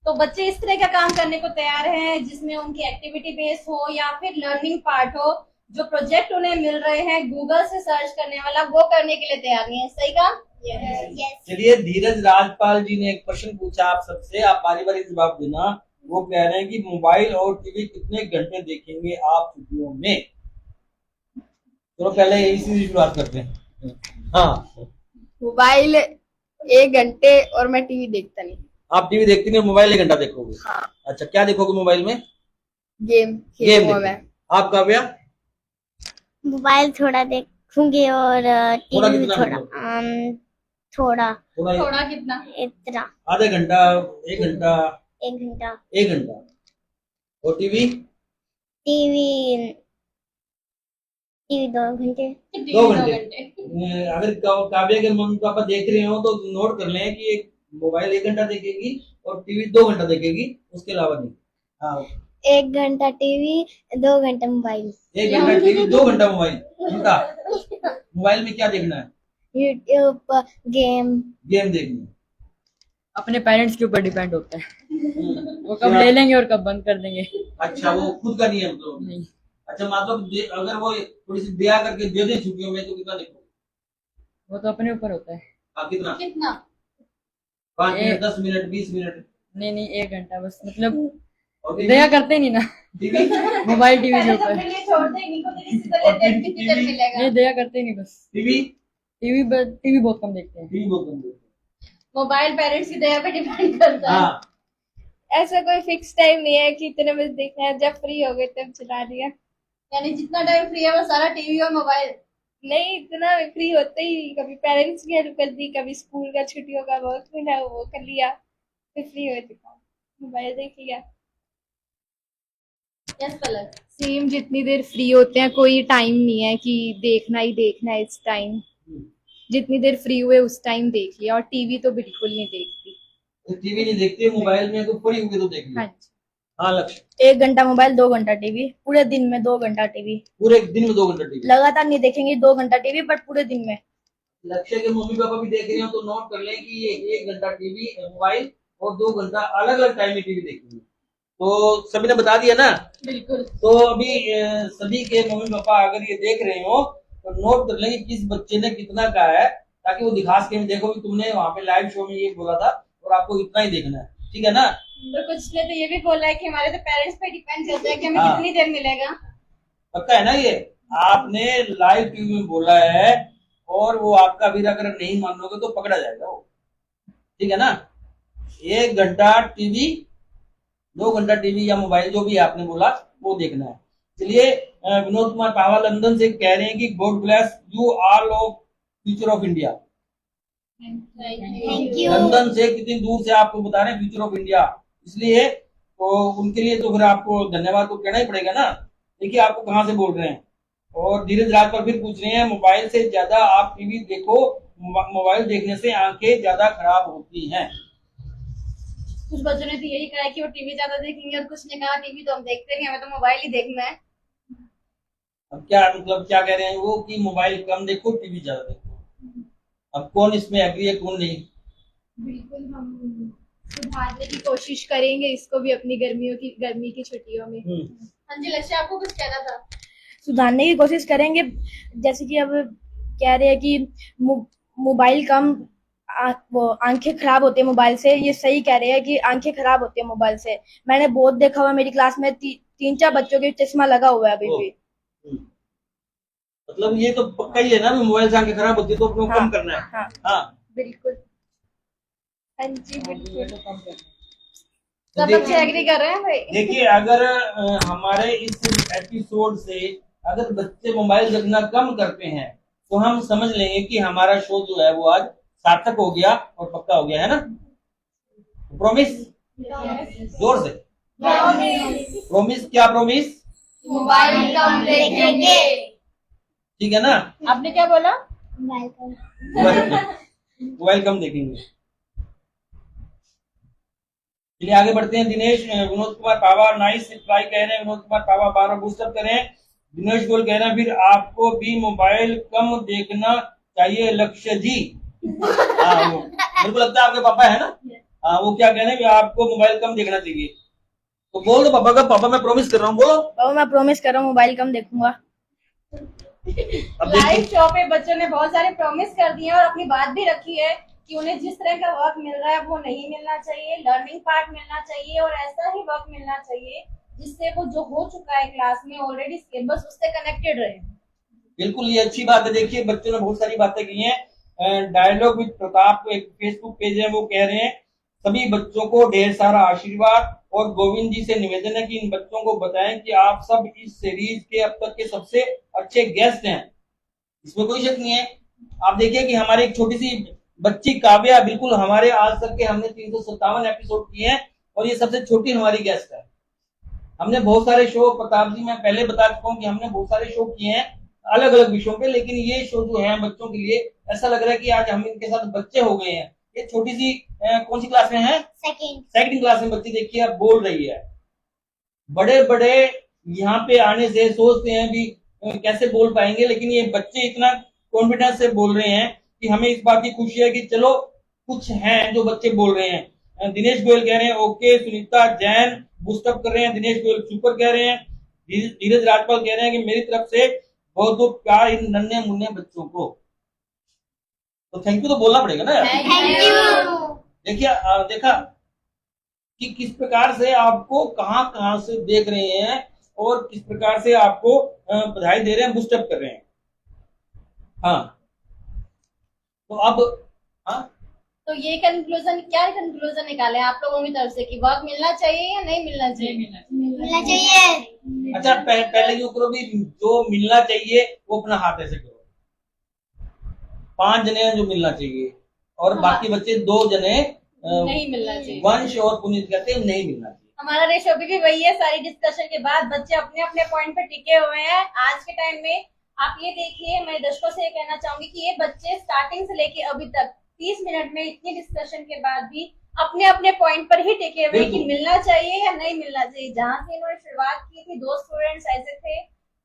तो बच्चे इस तरह का काम करने को तैयार हैं जिसमें उनकी एक्टिविटी बेस हो या फिर लर्निंग पार्ट हो, जो प्रोजेक्ट उन्हें मिल रहे हैं गूगल से सर्च करने वाला, वो करने के लिए तैयार नहीं है। सही काम? चलिए, धीरज राजपाल जी ने एक प्रश्न पूछा आप सबसे, आप बारी बारी जवाब देना। वो कह रहे हैं कि मोबाइल और टीवी कितने घंटे देखेंगे आप छुट्टियों में? चलो पहले इसी से शुरुआत करते हैं। हाँ, मोबाइल 1 घंटे, और मैं टीवी देखता नहीं। आप टीवी देखती नहीं, मोबाइल 1 घंटा देखोगे? हाँ। अच्छा, क्या देखोगे मोबाइल में? गेम गेम खेलूंगा देखोगे। मैं। आप काव्या? मोबाइल थोड़ा देखूंगी और थोड़ा टीवी भी कितना थोड़ा मतलब? थोड़ा थोड़ा? थोड़ा कितना? इतना आधा घंटा, 1 घंटा? 1 घंटा। 1 घंटा। और टीवी? टीवी 2 घंटे। 2 घंटे। अगर काव्या के मम्मी पापा देख रहे हो तो नोट कर लें कि एक मोबाइल 1 घंटा देखेगी और टीवी 2 घंटा देखेगी, उसके अलावा नहीं। हाँ, 1 घंटा टीवी, 2 घंटा मोबाइल। 1 घंटा टीवी, 2 घंटा मोबाइल। उनका मोबाइल में क्या देखना है? यूट्यूब पर गेम। गेम देखनी है। अपने पेरेंट्स के ऊपर डिपेंड होता है, वो कब ले लेंगे और कब बंद कर देंगे। अच्छा, वो खुद का नहीं है मतलब? नहीं, अच्छा, मतलब अगर वो थोड़ी सी दया करके दे दे छुट्टियों में तो कितना देखोगे? वो तो अपने ऊपर होता है। कितना? कितना? 5 मिनट, 10 मिनट, 20 मिनट? नहीं, 1 घंटा बस, मतलब और दया करते नहीं ना टीवी? मोबाइल टीवी के पहले तो ऊपर। अपने लिए छोड़ दे, इनको तो किसी को लेते हैं, कितनी देर मिलेगा? नहीं, दया करते नहीं बस। टीवी? टीवी बहुत कम देखते हैं। टीवी बहुत कम देखते हैं। मोबाइल पेरेंट्स की दया पे डिपेंड करता है। हाँ, ऐसा कोई फिक्स टाइम नहीं है कि इतने बजे देखना है, जब फ्री हो गए तब चला दिया। यानी जितना टाइम फ्री है वो सारा टीवी और मोबाइल। नहीं, इतना फ्री होते ही कभी पेरेंट्स की हेल्प कर दी, कभी स्कूल का छुट्टियों का वर्क मिला वो कर लिया, फिर फ्री हो चुका, मोबाइल देख लिया। यस पलक। सेम, जितनी देर फ्री होते हैं कोई टाइम नहीं है कि देखना ही देखना है इस टाइम। जितनी देर फ्री हुए उस टाइम देख लिया, और टीवी तो बिल्कुल नहीं देखती। टीवी नहीं देखते, मोबाइल में तो फ्री हुए तो देख हाँ लिया। जी। हाँ लक्ष्य, 1 घंटा मोबाइल, 2 घंटा टीवी, पूरे दिन में 2 घंटा टीवी। पूरे दिन में 2 घंटा टीवी। लगातार नहीं देखेंगे 2 घंटा टीवी, बट पूरे दिन में। लक्ष्य के मम्मी पापा भी देख रहे हो तो नोट कर लें कि ये 1 घंटा टीवी मोबाइल और 2 घंटा अलग अलग टाइम में टीवी देखेंगे। तो सभी ने बता दिया ना। बिल्कुल। तो अभी सभी के मम्मी पापा अगर ये देख रहे हो तो नोट कर लेंगे किस बच्चे ने कितना कहा है, ताकि वो दिखा सके देखो कि तुमने वहाँ पे लाइव शो में ये बोला था और आपको इतना ही देखना है, ठीक है ना। और कुछ ने तो ये भी बोला है कि हमारे तो पेरेंट्स पे डिपेंड करता है कि हमें हाँ। कितनी देर मिलेगा। पक्का है ना, ये आपने लाइव टीवी में बोला है और वो आपका भी अगर नहीं मानोगे तो पकड़ा जाएगा वो, ठीक है ना। 1 घंटा टीवी, 2 घंटा टीवी या मोबाइल जो भी आपने बोला वो देखना है। चलिए, विनोद कुमार पावा लंदन से कह रहे हैं कि God bless you all of future of India. Thank you. London से कितनी दूर से आपको बता रहे हैं फ्यूचर ऑफ इंडिया, इसलिए तो उनके लिए तो फिर आपको धन्यवाद तो कहना ही पड़ेगा ना। देखिए आपको कहाँ से बोल रहे हैं। और धीरज राजपाल फिर पूछ रहे हैं मोबाइल से ज्यादा आप टीवी देखो, मोबाइल देखने से आंखें ज्यादा खराब होती हैं। कुछ बच्चों ने तो यही कहा है कि वो टीवी ज्यादा देखेंगे, और कुछ ने कहा टीवी तो हम देखते नहीं, हमें तो मोबाइल ही देखना है। अब क्या मतलब क्या कह रहे हैं वो कि मोबाइल कम देखो टीवी ज्यादा देखो। अब कौन इसमें एग्री है कौन नहीं। बिल्कुल, हम सुधारने की कोशिश करेंगे इसको भी अपनी गर्मी की छुट्टियों में। हाँ जी लक्ष्य, आपको कुछ कहना था? सुधारने की कोशिश करेंगे। जैसे कि अब कह रहे हैं कि मोबाइल कम, वो आंखें खराब होती है मोबाइल से। ये सही कह रहे हैं कि आंखें खराब होती है मोबाइल से। मैंने बहुत देखा हुआ, मेरी क्लास में 3-4 बच्चों के चश्मा लगा हुआ है अभी भी। मतलब ये तो पक्का ही है ना, मोबाइल से आंखें खराब होती है तो अपने को कम करना है। हाँ, हाँ बिल्कुल। हाँ जी बिल्कुल। सब बच्चे एग्री कर रहे हैं भाई। देखिए अगर हमारे इस एपिसोड से अगर बच्चे मोबाइल देखना कम करते हैं तो हम समझ लेंगे कि हमारा शो जो है वो आज सार्थक हो गया और पक्का हो गया है ना। प्रॉमिस, जोर से प्रॉमिस। क्या प्रॉमिस? मोबाइल कम देखेंगे। ठीक है ना। आपने क्या बोला? मोबाइल कम देखेंगे। चलिए आगे बढ़ते हैं। दिनेश विनोद कुमार पावा नाइस ट्राई कह रहे हैं। विनोद कुमार पावा 12 बूस्टअप करें। दिनेश गोल कह रहे हैं फिर आपको भी मोबाइल कम देखना चाहिए लक्ष्य जी। हाँ मेरे को लगता है आपके पापा है ना। हाँ वो क्या कह रहे हैं कि आपको मोबाइल कम देखना चाहिए। तो बोल दो पापा का, पापा मैं प्रॉमिस कर रहा हूँ, बोलो। पापा मैं प्रॉमिस कर रहा हूँ मोबाइल कम देखूंगा। अब लाइव देखिए शो पे बच्चों ने बहुत सारे प्रॉमिस कर दिए और अपनी बात भी रखी है कि उन्हें जिस तरह का वर्क मिल रहा है वो नहीं मिलना चाहिए, लर्निंग पार्ट मिलना चाहिए और ऐसा ही वर्क मिलना चाहिए जिससे वो जो हो चुका है क्लास में ऑलरेडी सिलेबस उससे कनेक्टेड रहे। बिल्कुल ये अच्छी बात है। देखिए बच्चों ने बहुत सारी बातें की हैं। डायलॉग विद प्रताप एक फेसबुक पेज है, वो कह रहे हैं सभी बच्चों को ढेर सारा आशीर्वाद और गोविंद जी से निवेदन है कि इन बच्चों को बताएं कि आप सब इस सीरीज के अब तक के सबसे अच्छे गेस्ट हैं, इसमें कोई शक नहीं है। आप देखिए कि हमारी एक छोटी सी बच्ची काव्या, बिल्कुल हमारे आज तक के हमने 357 एपिसोड किए हैं और ये सबसे छोटी हमारी गेस्ट है। हमने बहुत सारे शो, प्रताप जी मैं पहले बता चुका हूँ कि हमने बहुत सारे शो किए हैं अलग अलग विषयों पे, लेकिन ये शो जो है बच्चों के लिए ऐसा लग रहा है कि आज हम इनके साथ बच्चे हो गए हैं। ये छोटी सी कौन सी क्लास में है? सेकंड क्लास में बच्ची देखिए अब बोल रही है। बड़े बड़े यहाँ पे आने से सोचते हैं भी कैसे बोल पाएंगे, लेकिन ये बच्चे इतना कॉन्फिडेंस से बोल रहे हैं कि हमें इस बात की खुशी है कि चलो कुछ हैं जो बच्चे बोल रहे हैं। दिनेश गोयल कह रहे हैं ओके। सुनीता जैन बूस्टअप कर रहे हैं। दिनेश गोयल सुपर कह रहे हैं। धीरज राजपाल कह रहे हैं कि मेरी तरफ से बहुत बहुत प्यार इन नन्हे मुन्ने बच्चों को। तो थैंक यू तो बोलना पड़ेगा ना। Thank you. देखिए देखा कि किस प्रकार से आपको कहां से देख रहे हैं और किस प्रकार से आपको बधाई दे रहे हैं, बूस्टअप कर रहे हैं। हाँ तो अब हाँ तो तो ये कंक्लूजन निकाले आप लोगों की तरफ से कि वर्क मिलना चाहिए या नहीं मिलना चाहिए? मिलना चाहिए। अच्छा पहले जो करो भी, जो मिलना चाहिए वो अपना हाथ ऐसे करो। 5 जने हैं जो मिलना चाहिए और हाँ। बाकी बच्चे 2 जने नहीं मिलना चाहिए। वंश और पुनीत कहते हैं नहीं मिलना चाहिए। हमारा रेशो भी वही है। सारी डिस्कशन के बाद बच्चे अपने अपने पॉइंट पे टिके हुए हैं। आज के टाइम में आप ये देखिए, मैं दर्शकों से ये कहना चाहूंगी कि ये बच्चे स्टार्टिंग से लेके अभी तक 30 मिनट में इतनी डिस्कशन के बाद भी अपने अपने पॉइंट पर ही टिके हुए कि मिलना चाहिए या नहीं मिलना चाहिए। जहां से इन्होंने शुरुआत की थी 2 स्टूडेंट्स ऐसे थे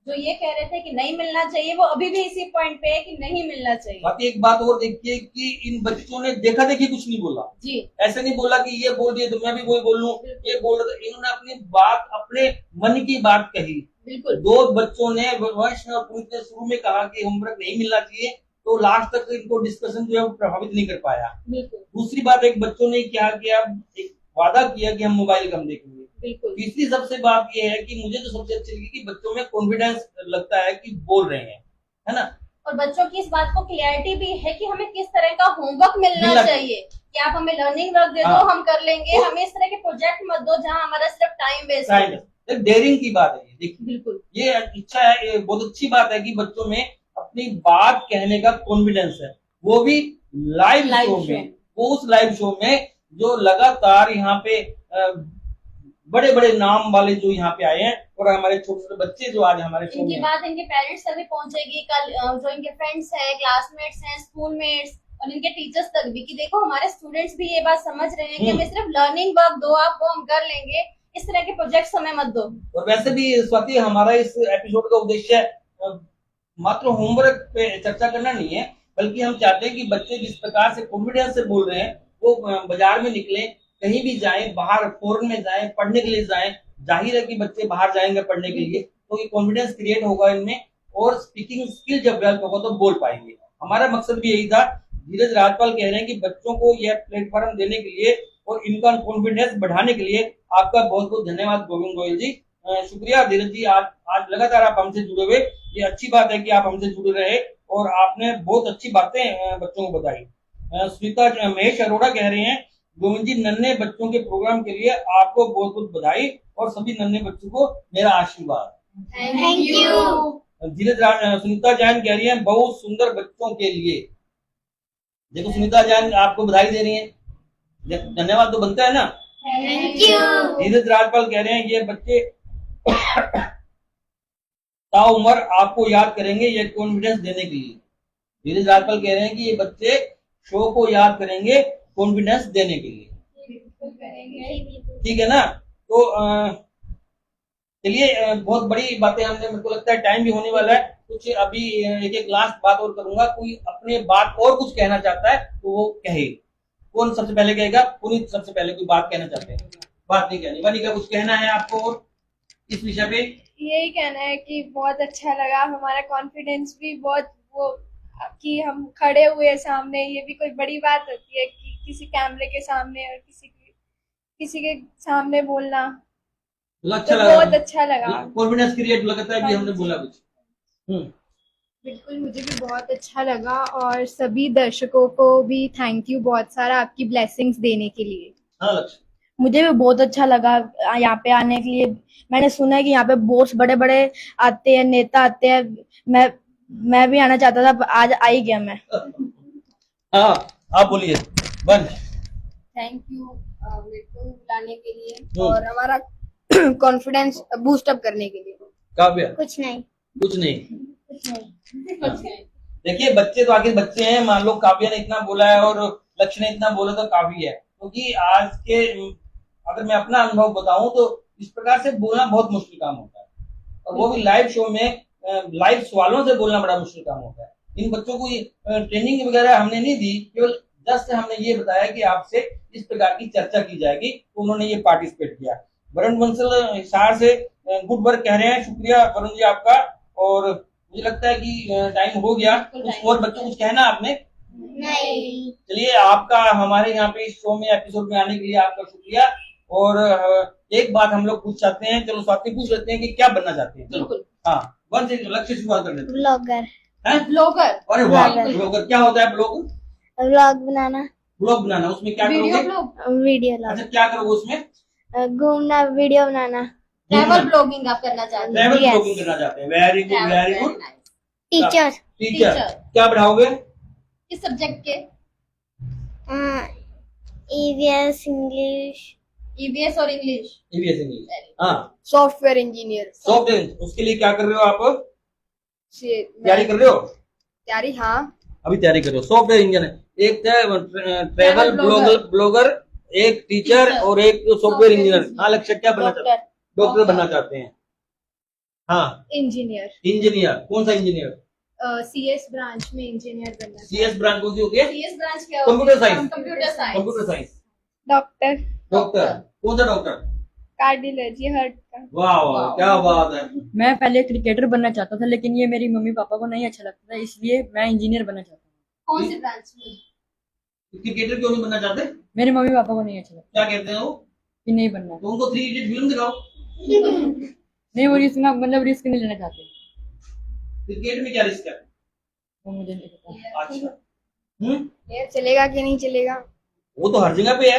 जो ये कह रहे थे कि नहीं मिलना चाहिए, वो अभी भी इसी पॉइंट पे है कि नहीं मिलना चाहिए। बाकी एक बात और देखिए कि इन बच्चों ने देखा देखी कुछ नहीं बोला। जी ऐसे नहीं बोला कि ये बोल दिए तो मैं भी वही बोल लूं, ये बोल रहा था। इन्होंने अपनी बात, अपने मन की बात कही। बिल्कुल 2 बच्चों ने वंश और पुनीत ने शुरू में कहा कि होमवर्क नहीं मिलना चाहिए, तो लास्ट तक इनको डिस्कशन जो है वो प्रभावित नहीं कर पाया। बिल्कुल दूसरी बात, एक बच्चों ने क्या किया, एक वादा किया कि हम मोबाइल कम देखेंगे। बिल्कुल तीसरी सबसे बात ये है कि मुझे तो सबसे अच्छी लगी कि बच्चों में कॉन्फिडेंस लगता है कि बोल रहे हैं, है ना। और बच्चों की इस बात को क्लियरिटी भी है कि हमें किस तरह का होमवर्क मिलना चाहिए कि आप हमें लर्निंग वर्क दे दो, हाँ। हम कर लेंगे। हमें इस तरह के प्रोजेक्ट मत दो जहां हमारा सिर्फ टाइम वेस्ट हो। एक डेयरिंग की बात है ये, देखिए बिल्कुल ये इच्छा है, ये बहुत अच्छी बात है कि बच्चों में अपनी बात कहने का कॉन्फिडेंस है, वो भी लाइव शो में। वो उस लाइव शो में जो लगातार यहाँ पे बड़े बड़े नाम वाले जो यहाँ पे आए हैं और हमारे छोटे छोटे बच्चे जो आज हमारे शो इनकी में बात इनके पेरेंट्स तक भी पहुंचेगी कल। जो इनके फ्रेंड्स हैं, क्लासमेट्स हैं, स्कूलमेट्स और इनके टीचर्स तक भी कि देखो हमारे स्टूडेंट्स भी ये बात समझ रहे हैं कि हमें सिर्फ लर्निंग वर्क दो, आप वो हम कर लेंगे, इस तरह के प्रोजेक्ट हमें मत दो। और वैसे भी स्वाति, हमारा इस एपिसोड का उद्देश्य मात्र होमवर्क पे चर्चा करना नहीं है, बल्कि हम चाहते हैं कि बच्चे जिस प्रकार से कॉन्फिडेंस से बोल रहे हैं वो बाजार में निकले, कहीं भी जाएं, बाहर फॉरेन में जाएं, पढ़ने के लिए जाएं। जाहिर है कि बच्चे बाहर जाएंगे पढ़ने के लिए तो ये कॉन्फिडेंस क्रिएट होगा इनमें, और स्पीकिंग स्किल जब डेवलप होगा तो बोल पाएंगे। हमारा मकसद भी यही था। धीरज राजपाल कह रहे हैं कि बच्चों को यह प्लेटफॉर्म देने के लिए और इनका कॉन्फिडेंस बढ़ाने के लिए आपका बहुत बहुत धन्यवाद गोविंद गोयल जी। शुक्रिया धीरज जी, आज लगातार आप हमसे जुड़े हुए। ये अच्छी बात है कि आप हमसे जुड़े रहे और आपने बहुत अच्छी बातें बच्चों को बताई। स्मिता महेश अरोड़ा कह रहे हैं गोविंद जी, नन्हे बच्चों के प्रोग्राम के लिए आपको बहुत बहुत बधाई और सभी नन्हे बच्चों को मेरा आशीर्वाद। Thank you. धीरज सुनीता जैन कह रही है बहुत सुंदर बच्चों के लिए। देखो सुनीता जैन आपको बधाई दे रही है, धन्यवाद तो बनता है ना। Thank you. धीरज राजपाल कह रहे हैं ये बच्चे ताउम्र आपको याद करेंगे ये कॉन्फिडेंस देने के लिए। धीरज राजपाल कह रहे हैं कि ये बच्चे शो को याद करेंगे कॉन्फिडेंस देने के लिए। ठीक है ना। तो चलिए, बहुत बड़ी बातें हमने, मेरे को लगता है टाइम भी होने वाला है। कुछ अभी एक लास्ट बात और करूंगा। कोई अपने बात और कुछ कहना चाहता है तो वो कहे। कौन सबसे पहले कहेगा? पुनीत सबसे पहले कोई बात कहना चाहते हैं? बात नहीं कहनी। वनिका कुछ कहना है आपको और इस विषय पे? यही कहना है कि बहुत अच्छा लगा, हमारा कॉन्फिडेंस भी बहुत वो कि हम खड़े हुए सामने, ये भी कोई बड़ी बात होती है कि किसी कैमरे के सामने और किसी के सामने बोलना। अच्छा तो लगा, बहुत अच्छा लगा, कॉन्फिडेंस क्रिएट लगता है कि हमने बोला कुछ। बिल्कुल, मुझे भी बहुत अच्छा लगा और सभी दर्शकों को भी थैंक यू बहुत सारा आपकी ब्लेसिंग्स देने के लिए। हाँ लक्ष्य, मुझे भी बहुत अच्छा लगा यहाँ पे आने के लिए। मैंने सुना है कि यहाँ पे बहुत बड़े बड़े आते हैं, नेता आते हैं। मैं भी आना चाहता था, आज आ ही गया मैं। हाँ आप बोलिए। बंद। थैंक यू मेरे को बुलाने के लिए और हमारा कॉन्फिडेंस बूस्ट अप करने के लिए। काव्या? कुछ नहीं। कुछ नहीं। देखिए, बच्चे तो आखिर बच्चे हैं। मान लो काव्या ने इतना बोला है और लक्ष्य ने इतना बोला तो काफी है, क्योंकि आज के, अगर मैं अपना अनुभव बताऊं तो इस प्रकार से बोलना बहुत मुश्किल काम होता है, और वो भी लाइव शो में लाइव सवालों से बोलना बड़ा मुश्किल काम होता है। इन बच्चों को ट्रेनिंग वगैरह हमने नहीं दी, केवल जस्ट हमने ये बताया कि आपसे इस प्रकार की चर्चा की जाएगी, तो उन्होंने ये पार्टिसिपेट किया। वरुण बंसल हिसार से गुड वर्क कह रहे हैं। शुक्रिया वरुण जी आपका। और मुझे लगता है कि टाइम हो गया। कुछ और बच्चों कुछ कहना आपने? नहीं। चलिए, आपका हमारे यहाँ पे इस शो में एपिसोड में आने के लिए आपका शुक्रिया। और एक बात हम लोग पूछ चाहते हैं, चलो स्वाति पूछ लेते हैं कि क्या बनना चाहते हैं। चलो हाँ, वन से लक्ष्य शुरुआत कर लेते हैं। ब्लॉगर। हैं? ब्लॉगर? अरे वाह, ब्लॉगर। ब्लॉगर क्या होता है? ब्लॉग व्लॉग बनाना। ब्लॉग बनाना, उसमें क्या वीडियो करोगे? ब्लॉग, वीडियो लॉग, अच्छा, क्या करोगे उसमें? घूमना, वीडियो बनाना, ट्रैवल ब्लॉगिंग आप करना चाहते हैं? Travel Yes. ब्लॉगिंग करना चाहते हैं। Very good, Travel, very very good. nice. Teacher, teacher, Teacher. क्या पढ़ाओगे? किस सब्जेक्ट के? ईवीएस, इंग्लिश, ईवीएस और इंग्लिश। ईवीएस इंग्लिश, हाँ। सॉफ्टवेयर इंजीनियर सॉफ्टवेयर, उसके लिए क्या कर रहे हो आप? से तैयारी कर रहे हो? तैयारी, हाँ। अभी तैयारी कर रहे हो। सॉफ्टवेयर इंजीनियर, एक ट्रैवल ब्लॉगर। ब्लॉगर, एक टीचर टीचर। और एक सॉफ्टवेयर इंजीनियर। इंजीनियर। हाँ, लक्ष्य क्या बनना चाहते हैं? डॉक्टर बनना चाहते हैं। हाँ, इंजीनियर, इंजीनियर। कौन सा इंजीनियर? सीएस ब्रांच में इंजीनियर बनना। सीएस ब्रांच कौन सी होती है? सीएस ब्रांच क्या computer science. Computer science. Computer science. Doctor, doctor, कौन सा डॉक्टर? कार्डियोलॉजी, हार्ट का। वाह वाह, क्या बात है। मैं पहले क्रिकेटर बनना चाहता था, लेकिन ये मेरी मम्मी पापा को नहीं अच्छा लगता था, इसलिए मैं इंजीनियर बनना चाहता हूँ। कौन सी ब्रांच में? क्रिकेटर क्यों नहीं बनना चाहते? मेरे मम्मी पापा को नहीं अच्छा लगता क्या कहते हैं वो? कि नहीं बनना। तो उनको 3 इडियट फिल्म दिखाओ। नहीं, वो रिस्क मतलब रिस्क नहीं लेना चाहते, क्रिकेट में क्या रिस्क है? वो मुझे नहीं पता। अच्छा, ये चलेगा कि नहीं चलेगा? वो तो हर जगह पे है।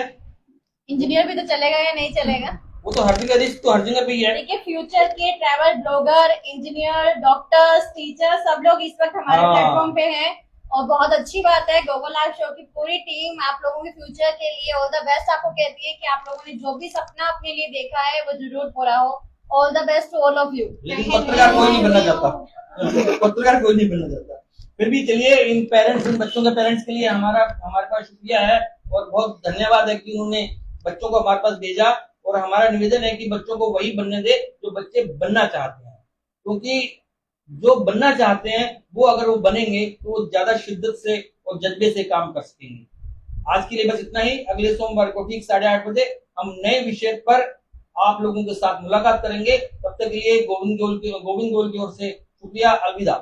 इंजीनियर भी तो चलेगा या नहीं चलेगा? वो तो हर जगह, रिस्क तो हर जगह पे ही है। देखिए, फ्यूचर के travel blogger, engineer, doctors, teacher सब लोग इस वक्त हमारे हाँ। प्लेटफॉर्म पे हैं और बहुत अच्छी बात है। गोगो लाइव शो की पूरी टीम आप लोगों के फ्यूचर के लिए ऑल द बेस्ट आपको कहती है कि आप लोगों ने जो भी सपना अपने लिए देखा है वो जरूर पूरा हो। All the best to all of you. लेकिन पत्रकार कोई नहीं बनना चाहता। पत्रकार कोई नहीं बनना चाहता। फिर भी चलिए, इन पेरेंट्स, इन बच्चों के पेरेंट्स के लिए हमारे पास शुक्रिया है और बहुत धन्यवाद है कि उन्होंने बच्चों को हमारे पास भेजा। और हमारा निवेदन है कि बच्चों को वही बनने दे जो बच्चे बनना चाहते हैं, क्योंकि जो बनना चाहते हैं वो अगर वो बनेंगे तो वो ज्यादा शिद्दत से और जज्बे से काम कर सकेंगे। आज के लिए बस इतना ही। अगले सोमवार को ठीक 8:30 बजे हम नए विषय पर आप लोगों के साथ मुलाकात करेंगे। तब तक के लिए गोविंद गोल की ओर से शुक्रिया, अलविदा।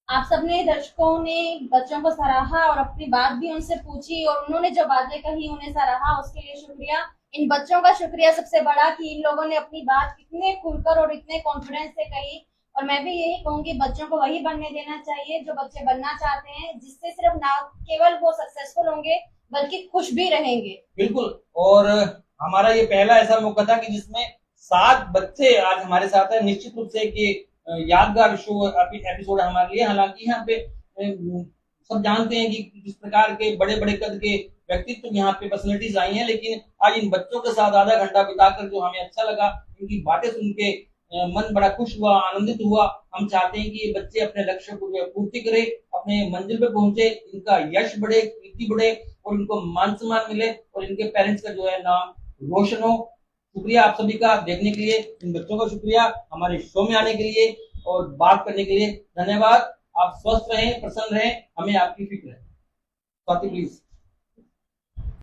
आप सबने दर्शकों ने बच्चों को सराहा और अपनी बात भी उनसे पूछी और उन्होंने जो बातें कही उन्हें सराहा, उसके लिए शुक्रिया। इन बच्चों का शुक्रिया सबसे बड़ा कि इन लोगों ने अपनी बात इतने खुलकर और इतने कॉन्फिडेंस से कही। और मैं भी यही कहूंगी, बच्चों को वही बनने देना चाहिए जो बच्चे बनना चाहते हैं, जिससे सिर्फ ना केवल वो सक्सेसफुल होंगे बल्कि खुश भी रहेंगे। बिल्कुल। और हमारा ये पहला ऐसा मौका था कि जिसमें 7 बच्चे आज हमारे साथ हैं। निश्चित रूप से कि यादगार शो एपिसोड हमारे लिए। हालांकि यहाँ पे सब जानते हैं कि किस प्रकार के बड़े बड़े कद के व्यक्तित्व यहाँ पे पर्सनैलिटीज आई हैं, लेकिन आज इन बच्चों के साथ आधा घंटा बिताकर जो हमें अच्छा लगा, इनकी बातें सुन के मन बड़ा खुश हुआ, आनंदित हुआ। हम चाहते हैं कि ये बच्चे अपने लक्ष्य को पूर्ति करें, अपने मंजिल पे पहुंचे, इनका यश बढ़े, कीर्ति बढ़े और इनको मान सम्मान मिले और इनके पेरेंट्स का जो है नाम रोशन हो। शुक्रिया आप सभी का देखने के लिए, इन बच्चों का शुक्रिया हमारे शो में आने के लिए और बात करने के लिए। धन्यवाद। आप स्वस्थ रहें, प्रसन्न रहें, हमें आपकी फिक्र है। स्वाति प्लीज।